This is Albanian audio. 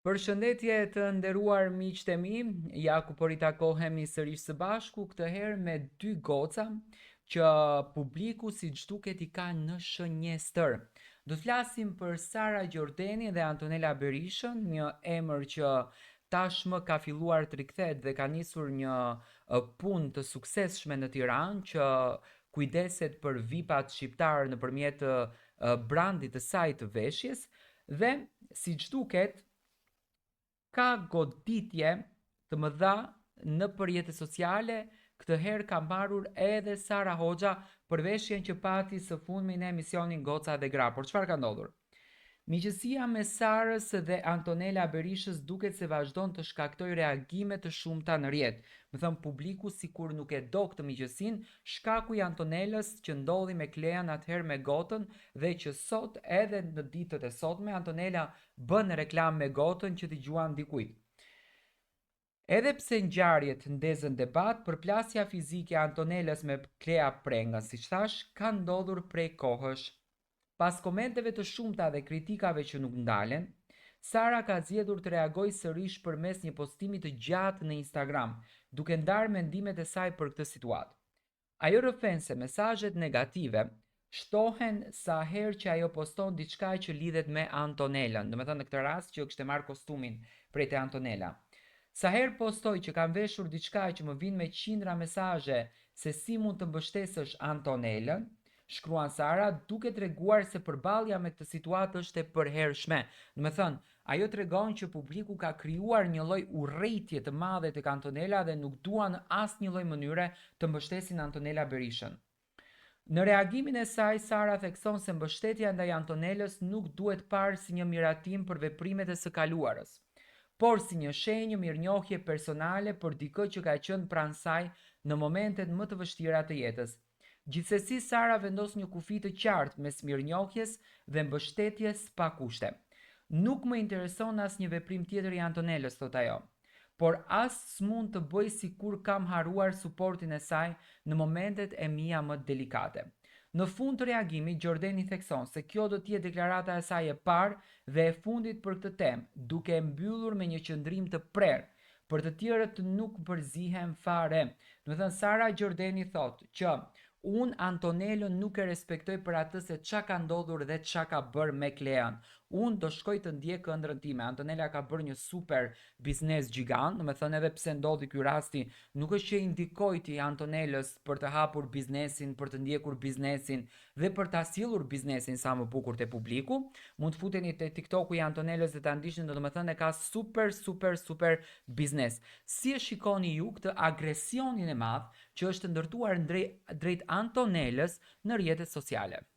Përshëndetje të nderuar miqtë e mi, ja ku po ritakohemi sërish së bashku, këtë herë me dy goca që publiku siç duket i ka në shënjestër. Do të flasim për Sara Gjordeni dhe Antonela Berishën, një emër që tashmë ka filluar të rikthehet dhe ka nisur një punë të suksesshme në Tiranë që kujdeset për VIP-at shqiptar nëpërmjet brandit të saj të veshjes dhe siç duket ka goditje të mëdha në rrjetet sociale. Këtë herë ka mbarur edhe Sara Hoxha për veshjen që pati së fundmi në emisionin Goca dhe Gra. Por çfarë ka ndodhur? Miqësia me Sarës dhe Antonela Berishës duket se vazhdon të shkaktoj reagime të shumta në rrjet. Më thënë publiku sikur nuk e do këtë miqësinë, shkaku i Antonelës që ndodhi me Klean atëherë me Gotën dhe që sot edhe në ditët e sotme Antonela bën reklam me Gotën që dëgjuan dikujt. Edhe pse ngjarjet ndezën debat, përplasja fizike e Antonelës me Klea Prengën, siç thash, ka ndodhur prej kohësh. Pas komenteve të shumta dhe kritikave që nuk ndalen, Sara ka zgjedhur të reagojë sërish përmes një postimi të gjatë në Instagram, duke ndarë mendimet e saj për këtë situatë. Ajo rrëfen se mesazhet negative shtohen sa herë që ajo poston diçka që lidhet me Antonelën, domethënë në këtë rast që kishte marrë kostumin prej te Antonela. Sa herë postoj që kam veshur diçka që më vin me qindra mesazhe se si mund të mbështesësh Antonelën, shkruan Sara, duke treguar se përballja me këtë situatë është e përhershme. Do të thënë, ajo tregon që publiku ka krijuar një lloj urrëtie të madhe tek Antonela dhe nuk duan në asnjë lloj mënyre të mbështesin Antonela Berishën. Në reagimin e saj, Sara thekson se mbështetja ndaj Antonelës nuk duhet parë si një miratim për veprimet e së kaluarës, por si një shenjë mirënjohje personale për dikë që ka qenë pranë saj në momentet më të vështira të jetës. Gjithsesi, Sara vendos një kufi të qartë mes mirënjohjes dhe mbështetjes pa kushte. Nuk më intereson asnjë veprim tjetër i Antonelës, thot ajo, por as s'mund të bëj sikur kam haruar suportin e saj në momentet e mia më delikate. Në fund të reagimit, Gjordeni thekson se kjo do të jetë deklarata e saj e parë dhe e fundit për këtë temë, duke e mbyllur me një qëndrim të prerë. Për të tjerët të nuk përzihen fare. Do të thënë, Sara Gjordeni thotë që unë Antonelën nuk e respektoj për atë se çka ka ndodhur dhe çka ka bërë me Klean. Unë do shkoj të ndjek ëndrrën time. Antonela ka bërë një super biznes gjigant, do të thënë edhe pse ndodhi ky rasti, nuk është që indikoi ti Antonelës për të hapur biznesin, për të ndjekur biznesin dhe për ta sjellur biznesin sa më bukur te publiku. Mund të futeni te TikToku i Antonelës dhe ta ndiqni, do të thënë e ka super biznes. Si e shikoni ju këtë agresionin e madh që është ndërtuar drejt Antonelës në rrjetet sociale?